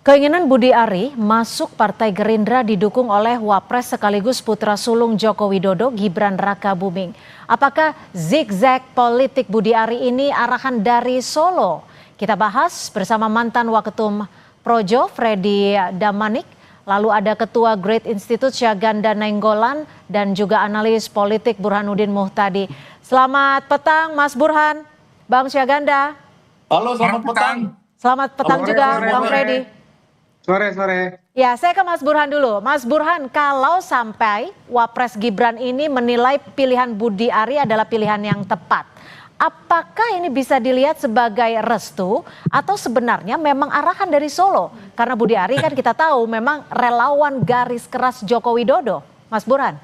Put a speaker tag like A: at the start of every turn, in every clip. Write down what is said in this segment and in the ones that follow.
A: Keinginan Budi Ari masuk Partai Gerindra didukung oleh Wapres sekaligus putra sulung Joko Widodo, Gibran Rakabuming. Apakah zigzag politik Budi Ari ini arahan dari Solo? Kita bahas bersama mantan Waketum Projo, Freddy Damanik, lalu ada Ketua Great Institute Syaganda Nainggolan, dan juga analis politik Burhanuddin Muhtadi. Selamat petang Mas Burhan, Bang Syaganda.
B: Halo, selamat petang.
A: Selamat petang juga Bang Freddy.
C: Sore.
A: Ya, saya ke Mas Burhan dulu. Mas Burhan, kalau sampai Wapres Gibran ini menilai pilihan Budi Ari adalah pilihan yang tepat, apakah ini bisa dilihat sebagai restu atau sebenarnya memang arahan dari Solo? Karena Budi Ari kan kita tahu memang relawan garis keras Joko Widodo. Mas Burhan.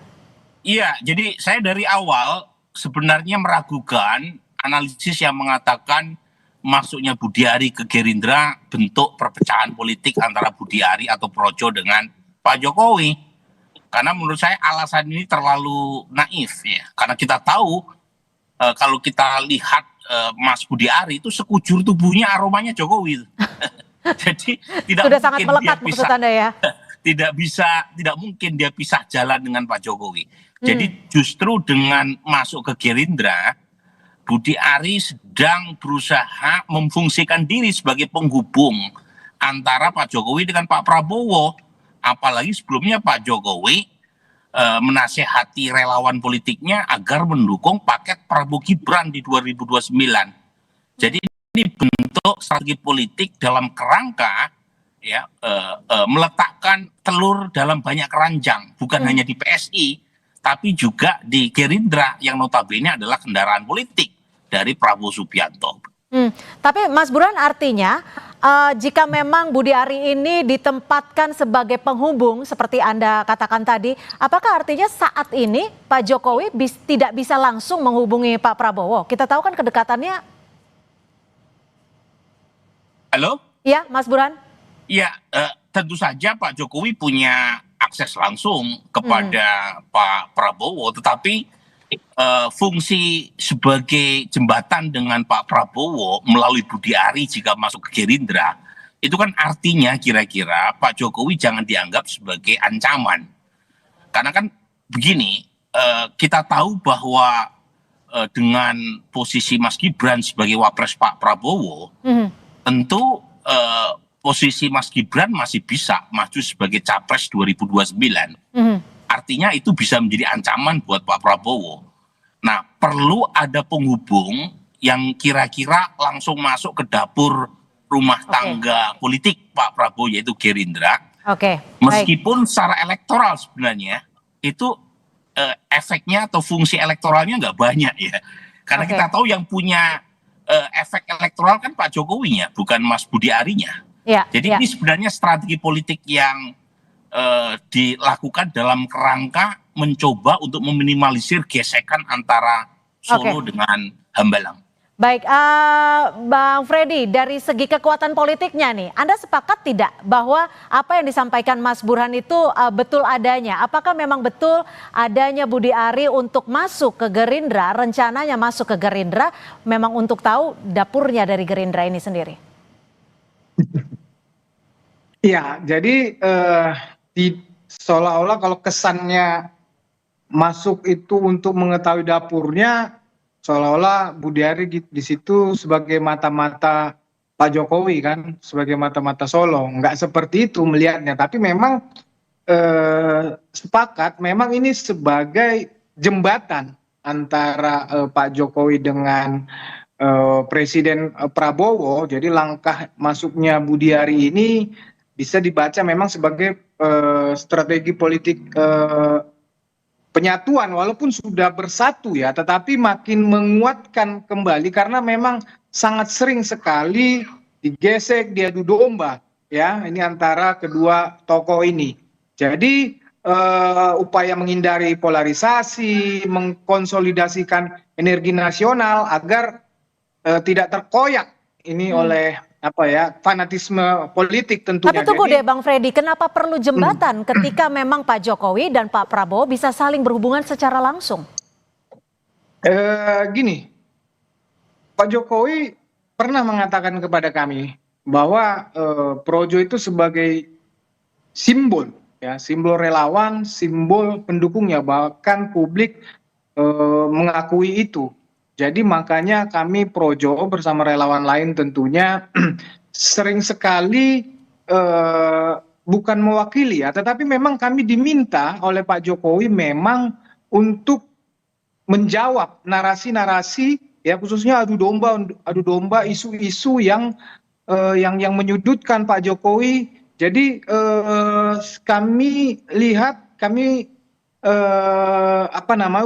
B: Iya, jadi saya dari awal sebenarnya meragukan analisis yang mengatakan masuknya Budi Ari ke Gerindra bentuk perpecahan politik antara Budi Ari atau Projo dengan Pak Jokowi. Karena menurut saya alasan ini terlalu naif ya. Karena kita tahu kalau kita lihat Mas Budi Ari itu sekujur tubuhnya aromanya Jokowi. Jadi tidak
A: sudah
B: mungkin
A: sangat melekat
B: dia
A: maksud Anda ya.
B: tidak mungkin dia pisah jalan dengan Pak Jokowi. Jadi justru dengan masuk ke Gerindra, Budi Ari sedang berusaha memfungsikan diri sebagai penghubung antara Pak Jokowi dengan Pak Prabowo. Apalagi sebelumnya Pak Jokowi menasehati relawan politiknya agar mendukung paket Prabowo Gibran di 2029. Jadi ini bentuk strategi politik dalam kerangka ya meletakkan telur dalam banyak keranjang, bukan hanya di PSI, tapi juga di Gerindra yang notabene adalah kendaraan politik dari Prabowo Subianto.
A: Tapi Mas Burhan, artinya jika memang Budi Ari ini ditempatkan sebagai penghubung seperti Anda katakan tadi, apakah artinya saat ini Pak Jokowi tidak bisa langsung menghubungi Pak Prabowo? Kita tahu kan kedekatannya.
B: Halo?
A: Ya, Mas Burhan.
B: Ya, tentu saja Pak Jokowi punya akses langsung kepada Pak Prabowo, tetapi fungsi sebagai jembatan dengan Pak Prabowo melalui Budi Ari jika masuk ke Gerindra, itu kan artinya kira-kira Pak Jokowi jangan dianggap sebagai ancaman. Karena kan begini, kita tahu bahwa dengan posisi Mas Gibran sebagai wapres Pak Prabowo, tentu posisi Mas Gibran masih bisa maju sebagai capres 2029. Artinya itu bisa menjadi ancaman buat Pak Prabowo. Nah, perlu ada penghubung yang kira-kira langsung masuk ke dapur rumah tangga politik Pak Prabowo, yaitu Gerindra. Meskipun secara elektoral sebenarnya itu efeknya atau fungsi elektoralnya nggak banyak ya. Karena kita tahu yang punya efek elektoral kan Pak Jokowinya, bukan Mas Budi Arinya. Jadi ini sebenarnya strategi politik yang dilakukan dalam kerangka mencoba untuk meminimalisir gesekan antara Solo dengan Hambalang.
A: Baik, Bang Freddy, dari segi kekuatan politiknya nih, Anda sepakat tidak bahwa apa yang disampaikan Mas Burhan itu betul adanya? Apakah memang betul adanya Budi Ari untuk masuk ke Gerindra, rencananya masuk ke Gerindra, memang untuk tahu dapurnya dari Gerindra ini sendiri?
C: Iya, jadi seolah-olah kalau kesannya masuk itu untuk mengetahui dapurnya, seolah-olah Budi Ari di situ sebagai mata-mata Pak Jokowi kan, sebagai mata-mata Solo. Nggak seperti itu melihatnya, tapi memang sepakat memang ini sebagai jembatan antara Pak Jokowi dengan Presiden Prabowo. Jadi langkah masuknya Budi Ari ini bisa dibaca memang sebagai strategi politik penyatuan, walaupun sudah bersatu ya, tetapi makin menguatkan kembali karena memang sangat sering sekali digesek, diadu domba ya, ini antara kedua tokoh ini. Jadi upaya menghindari polarisasi, mengkonsolidasikan energi nasional agar tidak terkoyak ini oleh fanatisme politik tentunya.
A: Tapi tunggu deh Bang Freddy, kenapa perlu jembatan ketika memang Pak Jokowi dan Pak Prabowo bisa saling berhubungan secara langsung?
C: Gini, Pak Jokowi pernah mengatakan kepada kami bahwa Projo itu sebagai simbol, ya, simbol relawan, simbol pendukungnya, bahkan publik mengakui itu. Jadi makanya kami Projo bersama relawan lain tentunya sering sekali bukan mewakili ya, tetapi memang kami diminta oleh Pak Jokowi memang untuk menjawab narasi-narasi, ya, khususnya adu domba isu-isu yang menyudutkan Pak Jokowi. Jadi kami lihat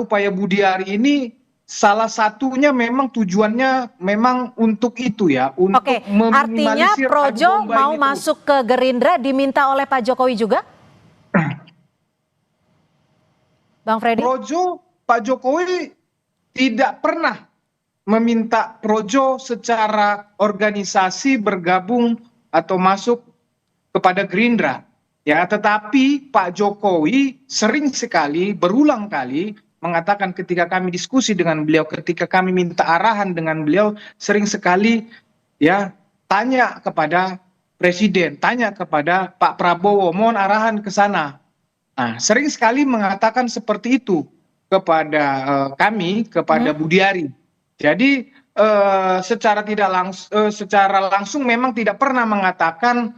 C: upaya Budiari ini salah satunya memang tujuannya memang untuk itu ya,
A: Oke,
C: untuk
A: artinya
C: meminimalisir adu
A: Projo
C: domba
A: mau
C: ini terus.
A: masuk ke Gerindra diminta oleh Pak Jokowi juga, Bang Freddy?
C: Projo, Pak Jokowi tidak pernah meminta Projo secara organisasi bergabung atau masuk kepada Gerindra. Ya, tetapi Pak Jokowi sering sekali, berulang kali mengatakan ketika kami diskusi dengan beliau, ketika kami minta arahan dengan beliau, sering sekali ya tanya kepada Presiden, tanya kepada Pak Prabowo, mohon arahan ke sana. Nah, sering sekali mengatakan seperti itu kepada kami, kepada Budiari. Jadi secara langsung memang tidak pernah mengatakan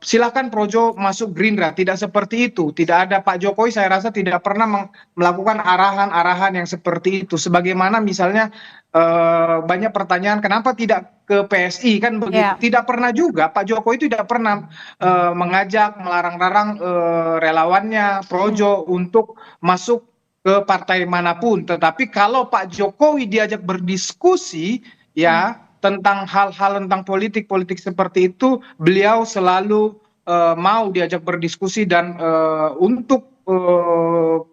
C: silakan Projo masuk Gerindra, tidak seperti itu. Tidak ada, Pak Jokowi saya rasa tidak pernah melakukan arahan-arahan yang seperti itu. Sebagaimana misalnya banyak pertanyaan kenapa tidak ke PSI kan begitu.
A: Ya.
C: Tidak pernah juga Pak Jokowi tidak pernah mengajak, melarang-larang relawannya Projo untuk masuk ke partai manapun. Tetapi kalau Pak Jokowi diajak berdiskusi ya tentang hal-hal tentang politik seperti itu, beliau selalu mau diajak berdiskusi dan untuk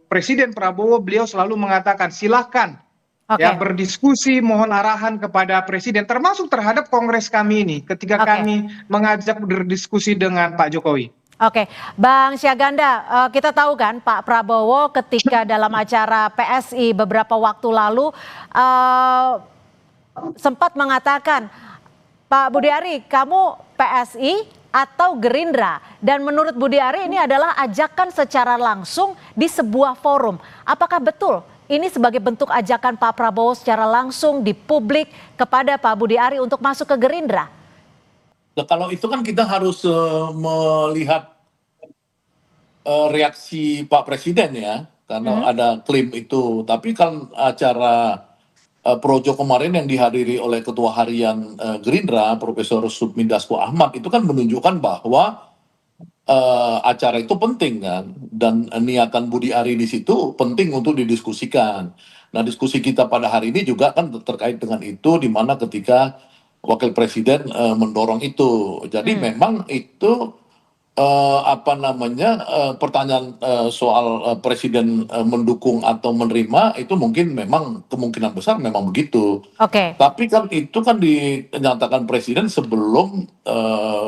C: Presiden Prabowo beliau selalu mengatakan silahkan ya berdiskusi, mohon arahan kepada Presiden, termasuk terhadap Kongres kami ini ketika kami mengajak berdiskusi dengan Pak Jokowi.
A: Oke, Bang Syaganda, kita tahu kan Pak Prabowo ketika dalam acara PSI beberapa waktu lalu sempat mengatakan, Pak Budiari, kamu PSI atau Gerindra? Dan menurut Budiari ini adalah ajakan secara langsung di sebuah forum. Apakah betul ini sebagai bentuk ajakan Pak Prabowo secara langsung di publik kepada Pak Budiari untuk masuk ke Gerindra?
D: Nah, kalau itu kan kita harus melihat reaksi Pak Presiden ya, karena ada klaim itu. Tapi kan acara Projo kemarin yang dihadiri oleh Ketua Harian Gerindra, Profesor Sufmi Dasko Ahmad, itu kan menunjukkan bahwa acara itu penting kan, dan niatan Budiari di situ penting untuk didiskusikan. Nah, diskusi kita pada hari ini juga kan terkait dengan itu, di mana ketika Wakil Presiden mendorong itu. Jadi memang itu pertanyaan soal Presiden mendukung atau menerima itu mungkin memang kemungkinan besar memang begitu. Tapi kan itu kan dinyatakan Presiden sebelum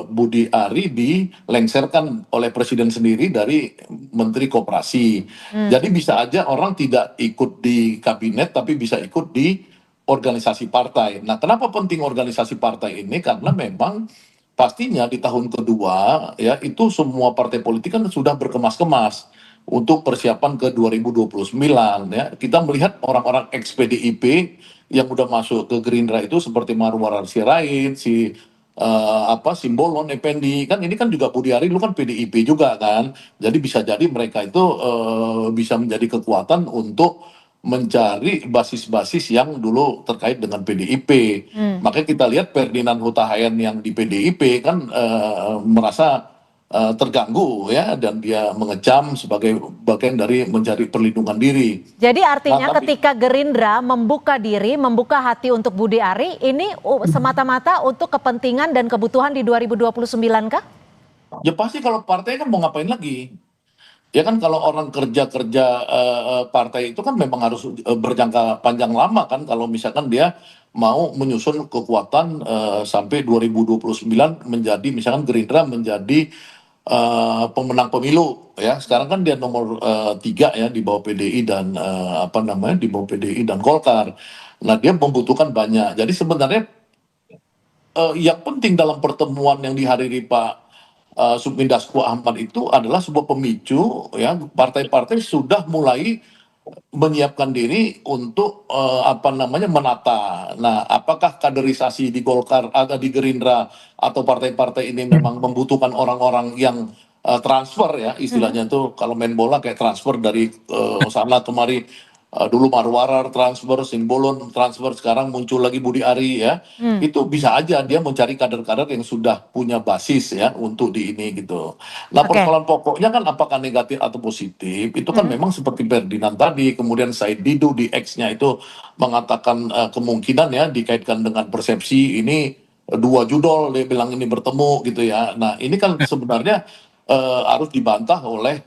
D: Budiari dilengsarkan oleh Presiden sendiri dari Menteri Koperasi. Jadi bisa aja orang tidak ikut di kabinet tapi bisa ikut di organisasi partai. Nah, kenapa penting organisasi partai ini? Karena memang pastinya di tahun kedua ya itu semua partai politik kan sudah berkemas-kemas untuk persiapan ke 2029 ya. Kita melihat orang-orang ex PDIP yang udah masuk ke Gerindra itu seperti Marwarar Sirait, Simbolon Effendi, kan ini kan juga Budiari dulu kan PDIP juga kan. Jadi bisa jadi mereka itu bisa menjadi kekuatan untuk mencari basis-basis yang dulu terkait dengan PDIP. Makanya kita lihat Ferdinand Huta Hayan yang di PDIP kan merasa terganggu ya, dan dia mengecam sebagai bagian dari mencari perlindungan diri.
A: Jadi artinya ketika Gerindra membuka diri, membuka hati untuk Budiari, ini semata-mata untuk kepentingan dan kebutuhan di 2029 kah?
D: Ya pasti, kalau partai kan mau ngapain lagi? Ya kan kalau orang kerja partai itu kan memang harus berjangka panjang lama kan, kalau misalkan dia mau menyusun kekuatan sampai 2029 menjadi misalkan Gerindra menjadi pemenang pemilu ya. Sekarang kan dia nomor 3 ya di bawah PDI dan di bawah PDI dan Golkar. Nah, dia membutuhkan banyak. Jadi sebenarnya yang penting dalam pertemuan yang dihadiri Pak Sukmin Dasko Ahmad itu adalah sebuah pemicu, ya, partai-partai sudah mulai menyiapkan diri untuk menata. Nah, apakah kaderisasi di Golkar atau di Gerindra atau partai-partai ini memang membutuhkan orang-orang yang transfer, ya, istilahnya tuh kalau main bola kayak transfer dari sana kemari. Dulu Marwarar transfer, Simbolon transfer, sekarang muncul lagi Budi Ari, ya. Itu bisa aja dia mencari kader-kader yang sudah punya basis, ya, untuk di ini gitu. Nah, persoalan pokoknya kan apakah negatif atau positif itu kan memang seperti Ferdinand tadi, kemudian Said Didu di X-nya itu mengatakan kemungkinan, ya, dikaitkan dengan persepsi ini dua judul, dia bilang ini bertemu gitu, ya. Nah, ini kan sebenarnya harus dibantah oleh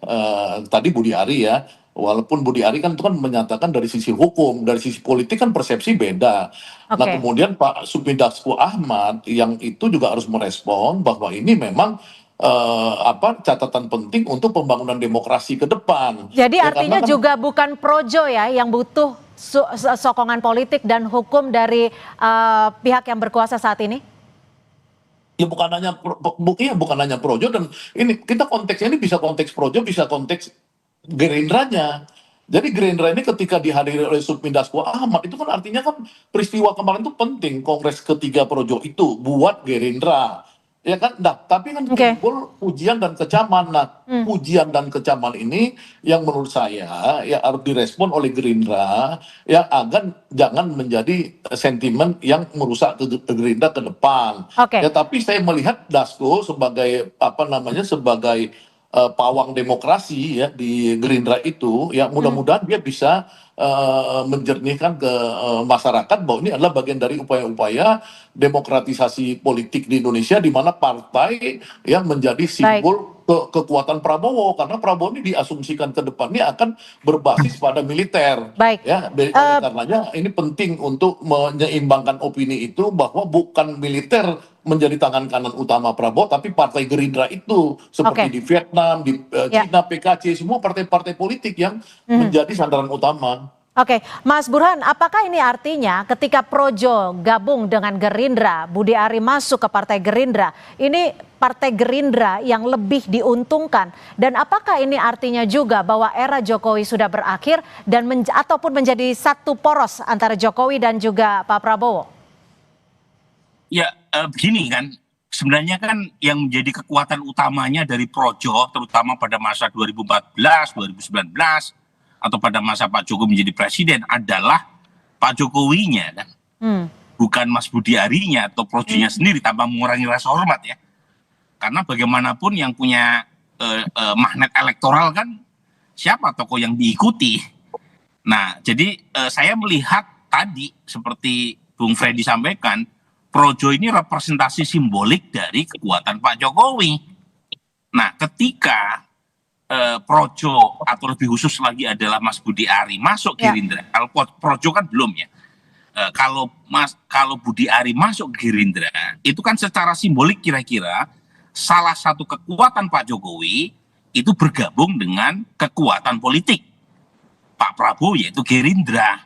D: tadi Budi Ari, ya. Walaupun Budi Ari kan itu kan menyatakan dari sisi hukum, dari sisi politik kan persepsi beda. Nah, kemudian Pak Sukmin Dasko Ahmad yang itu juga harus merespon bahwa ini memang catatan penting untuk pembangunan demokrasi ke depan.
A: Jadi
D: Ya,
A: artinya
D: karena kan
A: juga bukan projo, ya, yang butuh sokongan politik dan hukum dari pihak yang berkuasa saat ini?
D: ya bukan hanya projo, dan ini kita konteksnya ini bisa konteks projo, bisa konteks Gerindranya. Jadi Gerindra ini ketika dihadiri oleh Sukmin Dasko Ahmad itu kan artinya kan peristiwa kemarin itu penting, Kongres ketiga Projo itu buat Gerindra, ya kan. Nah, tapi kan timbul pujian dan kecaman. Nah, pujian dan kecaman ini yang menurut saya ya harus direspon oleh Gerindra, ya, agar jangan menjadi sentimen yang merusak Gerindra ke depan. Ya, tapi saya melihat Dasko sebagai sebagai pawang demokrasi, ya, di Gerindra itu, ya, mudah-mudahan dia bisa menjernihkan ke masyarakat bahwa ini adalah bagian dari upaya-upaya demokratisasi politik di Indonesia, di mana partai yang menjadi simbol kekuatan Prabowo, karena Prabowo ini diasumsikan ke depannya akan berbasis pada militer. Ya, oleh karenanya ini penting untuk menyeimbangkan opini itu bahwa bukan militer menjadi tangan kanan utama Prabowo, tapi partai Gerindra itu seperti di Vietnam, di Cina, PKC, semua partai-partai politik yang menjadi sandaran utama.
A: Oke, Mas Burhan, apakah ini artinya ketika Projo gabung dengan Gerindra, Budi Ari masuk ke Partai Gerindra, ini Partai Gerindra yang lebih diuntungkan? Dan apakah ini artinya juga bahwa era Jokowi sudah berakhir dan ataupun menjadi satu poros antara Jokowi dan juga Pak Prabowo?
B: Ya, begini kan, sebenarnya kan yang menjadi kekuatan utamanya dari Projo, terutama pada masa 2014, 2019, atau pada masa Pak Jokowi menjadi presiden adalah Pak Jokowinya kan, bukan Mas Budi Arinya atau Projonya sendiri, tanpa mengurangi rasa hormat, ya. Karena bagaimanapun yang punya magnet elektoral kan siapa tokoh yang diikuti. Nah, jadi saya melihat tadi seperti Bung Freddy sampaikan, Projo ini representasi simbolik dari kekuatan Pak Jokowi. Nah, ketika Projo atau lebih khusus lagi adalah Mas Budi Ari masuk Gerindra, kalau Projo kan belum, ya. Kalau Budi Ari masuk Gerindra, itu kan secara simbolik kira-kira salah satu kekuatan Pak Jokowi itu bergabung dengan kekuatan politik Pak Prabowo, yaitu Gerindra.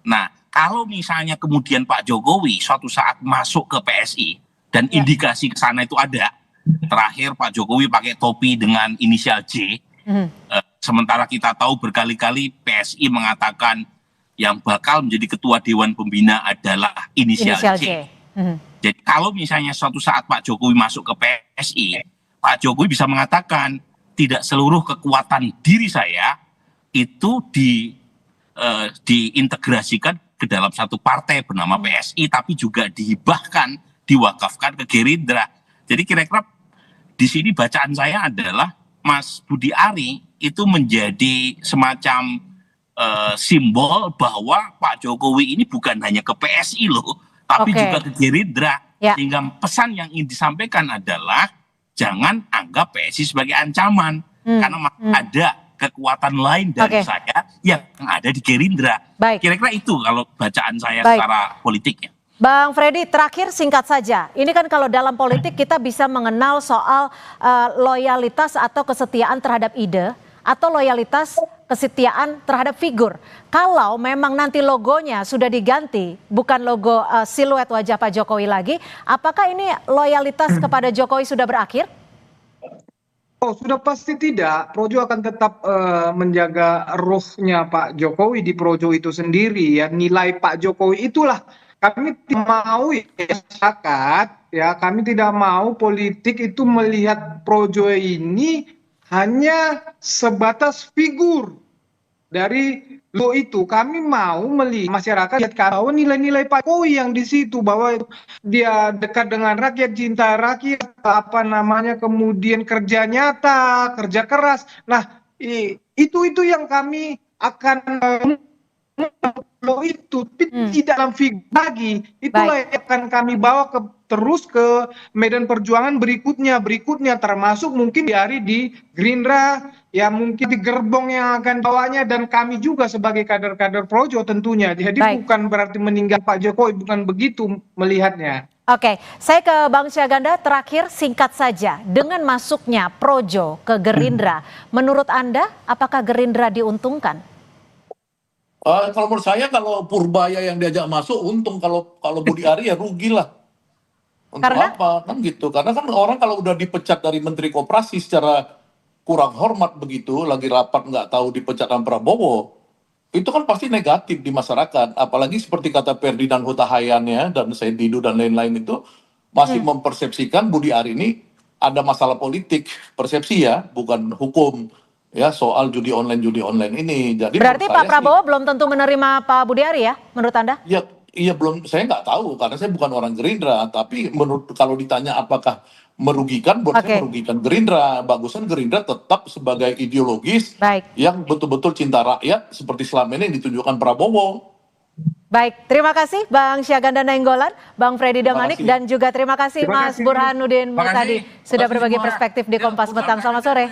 B: Nah, kalau misalnya kemudian Pak Jokowi suatu saat masuk ke PSI dan indikasi ke sana itu ada, terakhir Pak Jokowi pakai topi dengan inisial J, sementara kita tahu berkali-kali PSI mengatakan yang bakal menjadi ketua Dewan Pembina adalah inisial J. Jadi kalau misalnya suatu saat Pak Jokowi masuk ke PSI, Pak Jokowi bisa mengatakan tidak seluruh kekuatan diri saya itu diintegrasikan ke dalam satu partai bernama PSI, tapi juga dihibahkan, diwakafkan ke Gerindra. Jadi kira-kira di sini bacaan saya adalah Mas Budi Ari itu menjadi semacam simbol bahwa Pak Jokowi ini bukan hanya ke PSI loh, tapi juga ke Gerindra. Sehingga pesan yang ingin disampaikan adalah jangan anggap PSI sebagai ancaman, karena ada kekuatan lain dari saya yang ada di Gerindra. Kira-kira itu kalau bacaan saya secara politiknya.
A: Bang Freddy, terakhir singkat saja. Ini kan kalau dalam politik kita bisa mengenal soal loyalitas atau kesetiaan terhadap ide atau loyalitas kesetiaan terhadap figur. Kalau memang nanti logonya sudah diganti, bukan logo siluet wajah Pak Jokowi lagi, apakah ini loyalitas kepada Jokowi sudah berakhir?
C: Oh, sudah pasti tidak. Projo akan tetap menjaga ruhnya Pak Jokowi di Projo itu sendiri ya. Nilai Pak Jokowi itulah kami tidak mau ya masyarakat ya, kami tidak mau politik itu melihat Projo ini hanya sebatas figur dari lo itu. Kami mau melihat masyarakat lihat bahwa nilai-nilai Pak Jokowi yang di situ, bahwa dia dekat dengan rakyat, cinta rakyat, apa namanya, kemudian kerja nyata, kerja keras. Nah, itu yang kami akan lo itu tidak dalam figur lagi. Itulah yang akan kami bawa terus ke medan perjuangan berikutnya termasuk mungkin di hari di Gerindra ya, mungkin di gerbong yang akan bawanya, dan kami juga sebagai kader-kader Projo tentunya. Jadi bukan berarti meninggal Pak Jokowi, bukan begitu melihatnya.
A: Oke, saya ke Bang Syahganda terakhir, singkat saja. Dengan masuknya Projo ke Gerindra, menurut Anda apakah Gerindra diuntungkan?
D: Kalau menurut saya, kalau Purbaya yang diajak masuk untung, kalau Budi Ari ya rugi lah. Untuk
A: Karena?
D: apa kan gitu? Karena kan orang kalau udah dipecat dari Menteri Koperasi secara kurang hormat begitu, lagi rapat nggak tahu dipecat sama Prabowo, itu kan pasti negatif di masyarakat. Apalagi seperti kata Ferdinand Huta Hayan ya, dan Said Didu dan lain-lain itu masih mempersepsikan Budi Ari ini ada masalah politik, persepsi ya, bukan hukum. Ya, soal judi online ini. Jadi
A: berarti Pak Prabowo belum tentu menerima Pak Budi Ari ya, menurut Anda?
D: Iya belum, saya nggak tahu karena saya bukan orang Gerindra. Tapi kalau ditanya apakah merugikan, buat saya merugikan Gerindra. Bagusan Gerindra tetap sebagai ideologis yang betul-betul cinta rakyat seperti selama ini ditunjukkan Prabowo.
A: Baik, terima kasih Bang Syahganda Nainggolan, Bang Freddy Damanik, dan juga terima kasih Mas Burhanuddin Muhtadi sudah berbagi perspektif di Kompas Petang. Selamat sore.